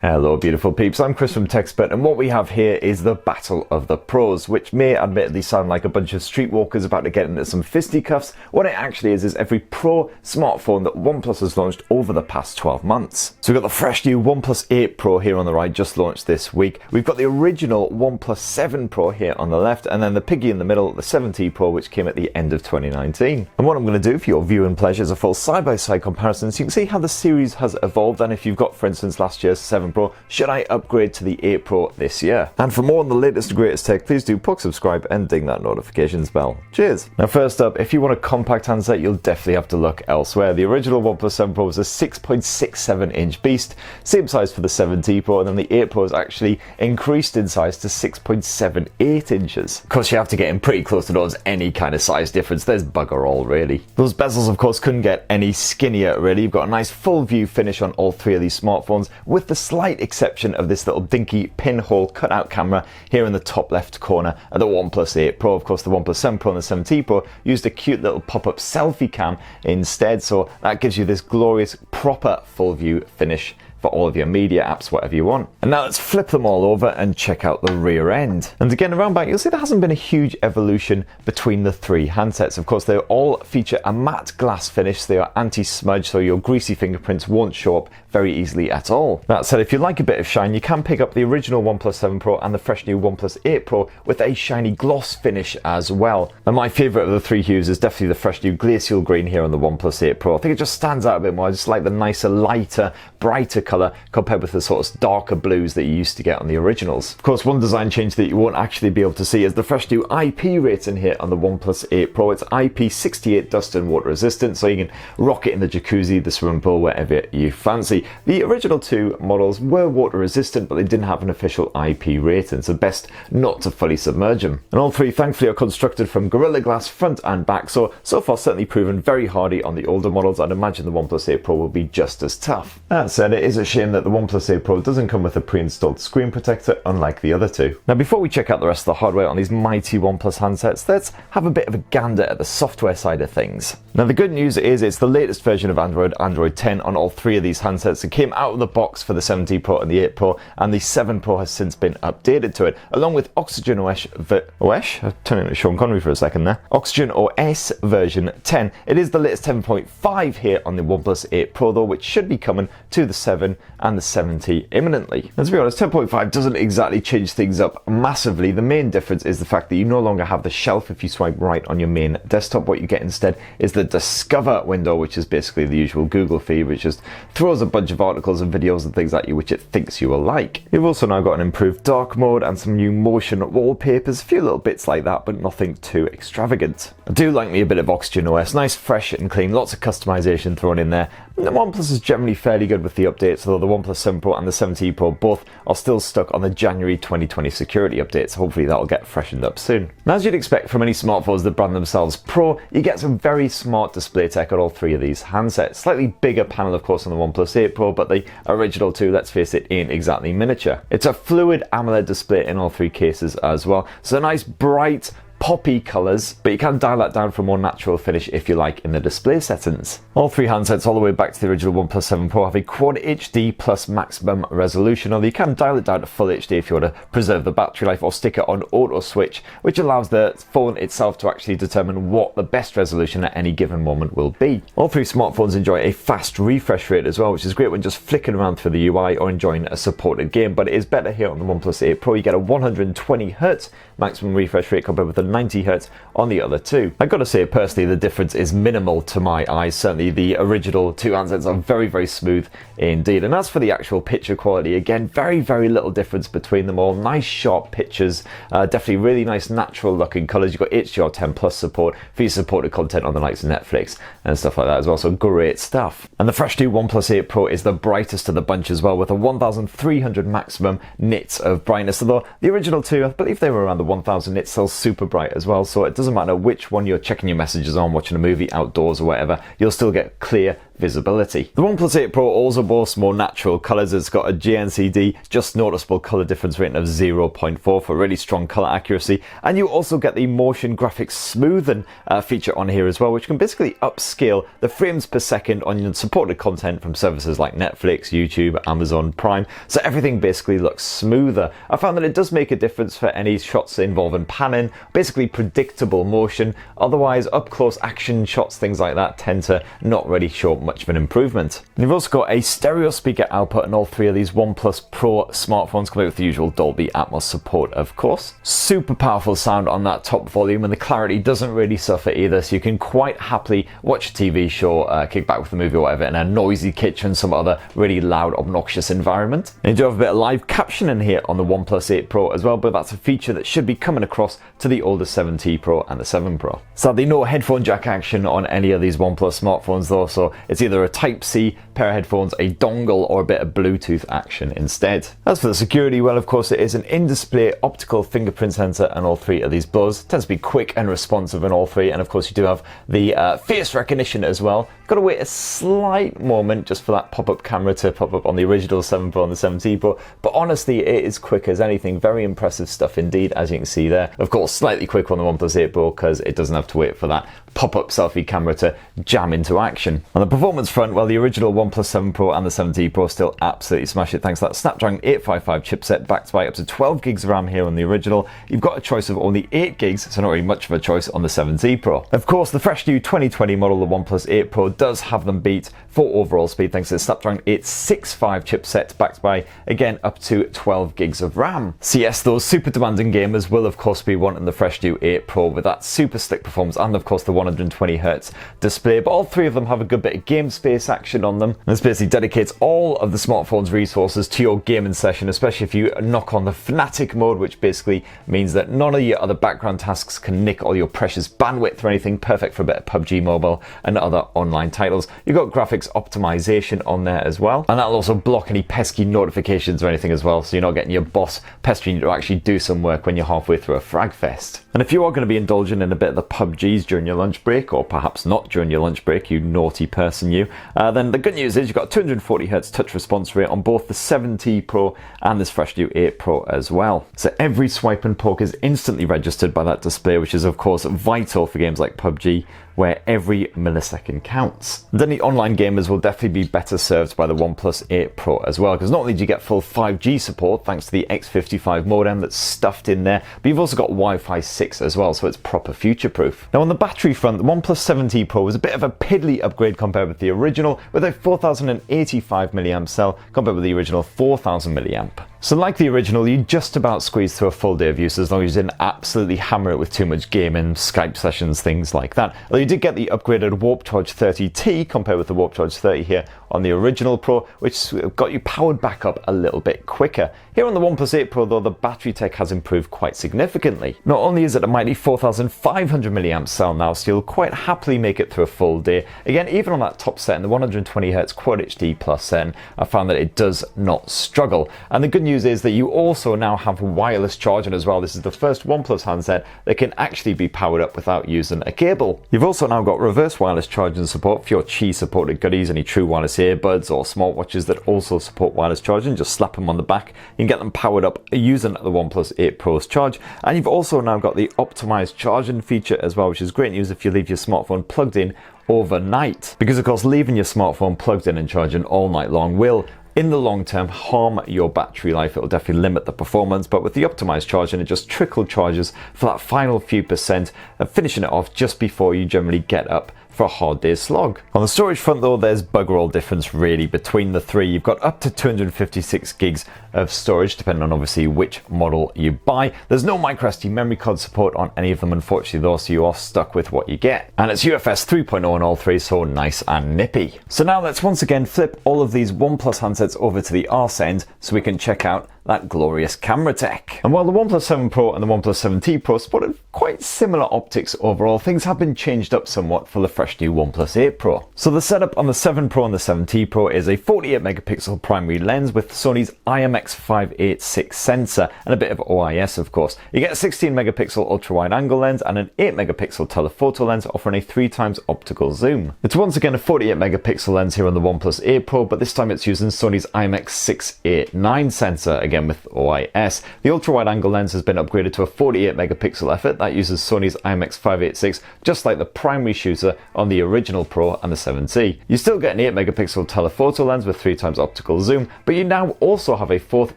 Hello beautiful peeps, I'm Chris from TechSpert, and what we have here is the Battle of the Pros, which may admittedly sound like a bunch of streetwalkers about to get into some fisticuffs. What it actually is every Pro smartphone that OnePlus has launched over the past 12 months. So we've got the fresh new OnePlus 8 Pro here on the right, just launched this week. We've got the original OnePlus 7 Pro here on the left, and then the piggy in the middle, the 7T Pro, which came at the end of 2019. And what I'm going to do for your viewing pleasure is a full side-by-side comparison so you can see how the series has evolved, and if you've got, for instance, last year's 7 Pro, should I upgrade to the 8 Pro this year? And for more on the latest and greatest tech, please do subscribe and ding that notifications bell. Cheers! Now first up, if you want a compact handset, you'll definitely have to look elsewhere. The original OnePlus 7 Pro was a 6.67 inch beast, same size for the 7T Pro, and then the 8 Pro is actually increased in size to 6.78 inches. Of course, you have to get in pretty close to those, any kind of size difference, there's bugger all really. Those bezels of course couldn't get any skinnier really. You've got a nice full view finish on all three of these smartphones, with the slight exception of this little dinky pinhole cutout camera here in the top left corner of the OnePlus 8 Pro. Of course, the OnePlus 7 Pro and the 7T Pro used a cute little pop-up selfie cam instead, so that gives you this glorious proper full view finish for all of your media apps, whatever you want. And now let's flip them all over and check out the rear end. And again, around back, you'll see there hasn't been a huge evolution between the three handsets. Of course, they all feature a matte glass finish. They are anti-smudge, so your greasy fingerprints won't show up very easily at all. That said, if you like a bit of shine, you can pick up the original OnePlus 7 Pro and the fresh new OnePlus 8 Pro with a shiny gloss finish as well. And my favorite of the three hues is definitely the fresh new glacial green here on the OnePlus 8 Pro. I think it just stands out a bit more. I just like the nicer, lighter, brighter color compared with the sort of darker blues that you used to get on the originals. Of course, one design change that you won't actually be able to see is the fresh new IP rating here on the OnePlus 8 Pro. It's IP68 dust and water resistant, so you can rock it in the jacuzzi, the swimming pool, wherever you fancy. The original two models were water resistant, but they didn't have an official IP rating, so best not to fully submerge them. And all three thankfully are constructed from Gorilla Glass front and back, so far certainly proven very hardy on the older models. I'd imagine the OnePlus 8 Pro will be just as tough. That said, it is a shame that the OnePlus 8 Pro doesn't come with a pre-installed screen protector, unlike the other two. Now before we check out the rest of the hardware on these mighty OnePlus handsets, let's have a bit of a gander at the software side of things. Now the good news is it's the latest version of Android 10 on all three of these handsets. It came out of the box for the 7T Pro and the 8 Pro, and the 7 Pro has since been updated to it, along with Oxygen OS, I turned into Sean Connery for a second there, Oxygen OS version 10. It is the latest 10.5 here on the OnePlus 8 Pro though, which should be coming to the 7 and the 7T imminently. Now to be honest, 10.5 doesn't exactly change things up massively. The main difference is the fact that you no longer have the shelf if you swipe right on your main desktop. What you get instead is the Discover window, which is basically the usual Google feed, which just throws a bunch of articles and videos and things at you which it thinks you will like. You've also now got an improved dark mode and some new motion wallpapers, a few little bits like that, but nothing too extravagant. I do like me a bit of Oxygen OS, nice, fresh and clean, lots of customization thrown in there. And the OnePlus is generally fairly good with the updates, although the OnePlus 7 Pro and the 7T Pro both are still stuck on the January 2020 security updates. Hopefully that'll get freshened up soon. Now, as you'd expect from any smartphones that brand themselves Pro, you get some very smart display tech on all three of these handsets. Slightly bigger panel of course on the OnePlus 8 Pro, but the original two, let's face it, ain't exactly miniature. It's a fluid AMOLED display in all three cases as well, so nice bright poppy colours, but you can dial that down for a more natural finish if you like in the display settings. All three handsets all the way back to the original OnePlus 7 Pro have a Quad HD plus maximum resolution, although you can dial it down to Full HD if you want to preserve the battery life, or stick it on auto switch, which allows the phone itself to actually determine what the best resolution at any given moment will be. All three smartphones enjoy a fast refresh rate as well, which is great when just flicking around through the UI or enjoying a supported game, but it is better here on the OnePlus 8 Pro. You get a 120Hz maximum refresh rate compared with the 90Hz on the other two. I've got to say personally the difference is minimal to my eyes. Certainly the original two handsets are very, very smooth indeed. And as for the actual picture quality, again, very, very little difference between them all. Nice sharp pictures, definitely really nice natural looking colours. You've got HDR10 plus support for your supported content on the likes of Netflix and stuff like that as well, so great stuff. And the fresh new OnePlus 8 Pro is the brightest of the bunch as well, with a 1300 maximum nits of brightness, although the original two, I believe they were around the 1000 nits, still super bright as well, so it doesn't matter which one you're checking your messages on, watching a movie outdoors or whatever, you'll still get clear, visibility. The OnePlus 8 Pro also boasts more natural colours. It's got a JNCD, just noticeable colour difference rating of 0.4 for really strong colour accuracy, and you also get the motion graphics smoothing feature on here as well, which can basically upscale the frames per second on your supported content from services like Netflix, YouTube, Amazon Prime, so everything basically looks smoother. I found that it does make a difference for any shots involving panning, basically predictable motion. Otherwise, up close action shots, things like that, tend to not really show much of an improvement. And you've also got a stereo speaker output in all three of these OnePlus Pro smartphones, complete with the usual Dolby Atmos support, of course. Super powerful sound on that top volume, and the clarity doesn't really suffer either, so you can quite happily watch a TV show, kick back with a movie or whatever in a noisy kitchen, some other really loud, obnoxious environment. And you do have a bit of live captioning here on the OnePlus 8 Pro as well, but that's a feature that should be coming across to the older 7T Pro and the 7 Pro. Sadly, no headphone jack action on any of these OnePlus smartphones though, so it's either a Type-C pair of headphones, a dongle, or a bit of Bluetooth action instead. As for the security, well, of course, it is an in-display optical fingerprint sensor on all three of these buds. It tends to be quick and responsive in all three, and of course you do have the face recognition as well. Got to wait a slight moment just for that pop-up camera to pop up on the original 7 Pro and the 7T Pro, but honestly it is quick as anything. Very impressive stuff indeed, as you can see there. Of course, slightly quicker on the OnePlus 8 Pro because it doesn't have to wait for that pop-up selfie camera to jam into action. On the performance front, well, the original OnePlus 7 Pro and the 7T Pro still absolutely smash it thanks to that Snapdragon 855 chipset backed by up to 12 gigs of RAM here on the original. You've got a choice of only 8 gigs, so not really much of a choice on the 7T Pro. Of course, the fresh new 2020 model, the OnePlus 8 Pro, does have them beat for overall speed thanks to the Snapdragon 865 chipset backed by, again, up to 12 gigs of RAM. So yes, those super demanding gamers will of course be wanting the fresh new 8 Pro with that super slick performance and of course the 120Hz display, but all three of them have a good bit of game space action on them. This basically dedicates all of the smartphone's resources to your gaming session, especially if you knock on the Fanatic mode, which basically means that none of your other background tasks can nick all your precious bandwidth or anything. Perfect for a bit of PubG Mobile and other online titles. You've got graphics optimization on there as well, and that'll also block any pesky notifications or anything as well, so you're not getting your boss pestering you to actually do some work when you're halfway through a frag fest. And if you are going to be indulging in a bit of the PubGs during your lunch break, or perhaps not during your lunch break, you naughty person you, then the good news is you've got 240Hz touch response rate on both the 7T Pro and this fresh new 8 Pro as well. So every swipe and poke is instantly registered by that display, which is of course vital for games like PubG, where every millisecond counts. Then the online gamers will definitely be better served by the OnePlus 8 Pro as well, because not only do you get full 5G support thanks to the X55 modem that's stuffed in there, but you've also got Wi-Fi 6 as well, so it's proper future-proof. Now on the battery front, the OnePlus 7T Pro was a bit of a piddly upgrade compared with the original, with a 4085 mAh cell compared with the original 4000 mAh. So like the original, you just about squeezed through a full day of use as long as you didn't absolutely hammer it with too much gaming, Skype sessions, things like that. Although you did get the upgraded Warp Charge 30T compared with the Warp Charge 30 here on the original Pro, which got you powered back up a little bit quicker. Here on the OnePlus 8 Pro though, the battery tech has improved quite significantly. Not only is it a mighty 4500 mAh cell now, so you'll quite happily make it through a full day. Again, even on that top setting, the 120Hz Quad HD Plus setting, I found that it does not struggle. And the good news is that you also now have wireless charging as well. This is the first OnePlus handset that can actually be powered up without using a cable. You've also now got reverse wireless charging support for your Qi supported goodies, any true wireless earbuds or smartwatches that also support wireless charging. Just slap them on the back, you can get them powered up using the OnePlus 8 Pro's charge. And you've also now got the optimized charging feature as well, which is great news if you leave your smartphone plugged in overnight, because of course leaving your smartphone plugged in and charging all night long will in the long term harm your battery life. It will definitely limit the performance, but with the optimized charging, it just trickle charges for that final few percent, finishing it off just before you generally get up for a hard day's slog. On the storage front though, there's bugger all difference really between the three. You've got up to 256 gigs of storage, depending on obviously which model you buy. There's no microSD memory card support on any of them, unfortunately though, so you are stuck with what you get. And it's UFS 3.0 on all three, so nice and nippy. So now let's once again flip all of these OnePlus handsets over to the arse end so we can check out the that glorious camera tech. And while the OnePlus 7 Pro and the OnePlus 7T Pro spotted quite similar optics overall, things have been changed up somewhat for the fresh new OnePlus 8 Pro. So the setup on the 7 Pro and the 7T Pro is a 48 megapixel primary lens with Sony's IMX586 sensor and a bit of OIS, of course. You get a 16 megapixel ultra wide angle lens and an 8 megapixel telephoto lens offering a 3x optical zoom. It's once again a 48 megapixel lens here on the OnePlus 8 Pro, but this time it's using Sony's IMX689 sensor, again with OIS. The ultra wide angle lens has been upgraded to a 48 megapixel effort that uses Sony's IMX586, just like the primary shooter on the original Pro and the 7C. You still get an 8 megapixel telephoto lens with 3x optical zoom, but you now also have a fourth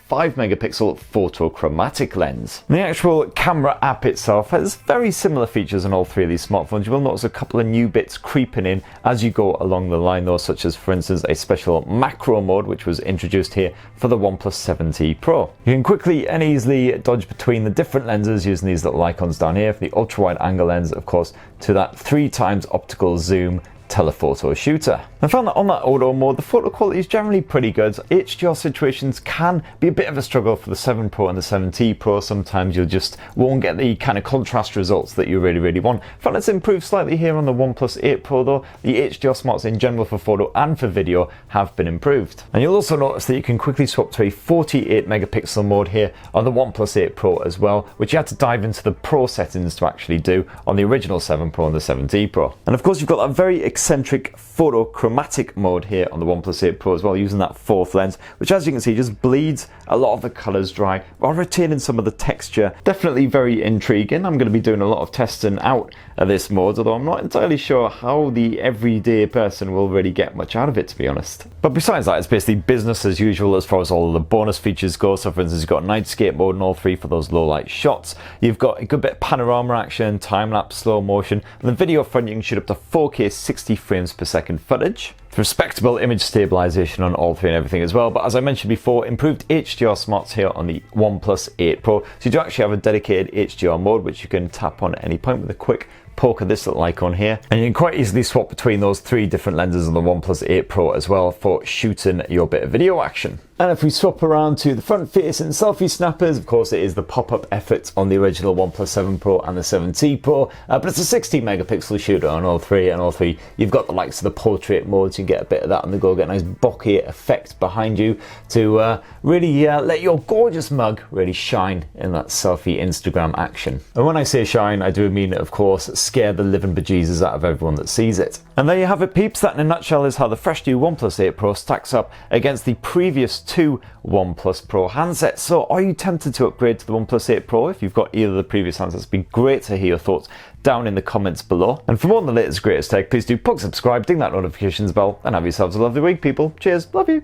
5 megapixel photochromatic lens. The actual camera app itself has very similar features on all three of these smartphones. You will notice a couple of new bits creeping in as you go along the line though, such as for instance a special macro mode which was introduced here for the OnePlus 7T Pro. You can quickly and easily dodge between the different lenses using these little icons down here, for the ultra wide angle lens of course to that 3x optical zoom telephoto shooter. I found that on that auto mode the photo quality is generally pretty good. HDR situations can be a bit of a struggle for the 7 Pro and the 7T Pro. Sometimes you just won't get the kind of contrast results that you really want. I found it's improved slightly here on the OnePlus 8 Pro though. The HDR smarts in general for photo and for video have been improved. And you'll also notice that you can quickly swap to a 48 megapixel mode here on the OnePlus 8 Pro as well, which you had to dive into the Pro settings to actually do on the original 7 Pro and the 7T Pro. And of course you've got that very eccentric photochromatic mode here on the OnePlus 8 Pro as well, using that fourth lens, which as you can see just bleeds a lot of the colours dry while retaining some of the texture. Definitely very intriguing. I'm going to be doing a lot of testing out of this mode, although I'm not entirely sure how the everyday person will really get much out of it, to be honest. But besides that, it's basically business as usual as far as all of the bonus features go. So for instance, you've got nightscape mode in all three for those low light shots. You've got a good bit of panorama action, time-lapse, slow motion, and the video front you can shoot up to 4K 60 frames per second footage. Respectable image stabilization on all three and everything as well, but as I mentioned before, improved HDR smarts here on the OnePlus 8 Pro. So you do actually have a dedicated HDR mode which you can tap on at any point with a quick poke of this little icon here, and you can quite easily swap between those three different lenses on the OnePlus 8 Pro as well for shooting your bit of video action. And if we swap around to the front facing selfie snappers, of course it is the pop-up effort on the original OnePlus 7 Pro and the 7T Pro, but it's a 16 megapixel shooter on all three, and all three you've got the likes of the portrait modes. You can get a bit of that on the go, get a nice bokeh effect behind you to really let your gorgeous mug really shine in that selfie Instagram action. And when I say shine, I do mean, of course, scare the living bejesus out of everyone that sees it. And there you have it, peeps. That in a nutshell is how the fresh new OnePlus 8 Pro stacks up against the previous two OnePlus Pro handsets. So are you tempted to upgrade to the OnePlus 8 Pro if you've got either of the previous handsets? It'd be great to hear your thoughts down in the comments below. And for more on the latest greatest tech, please do subscribe, ding that notifications bell, and have yourselves a lovely week, people. Cheers, love you.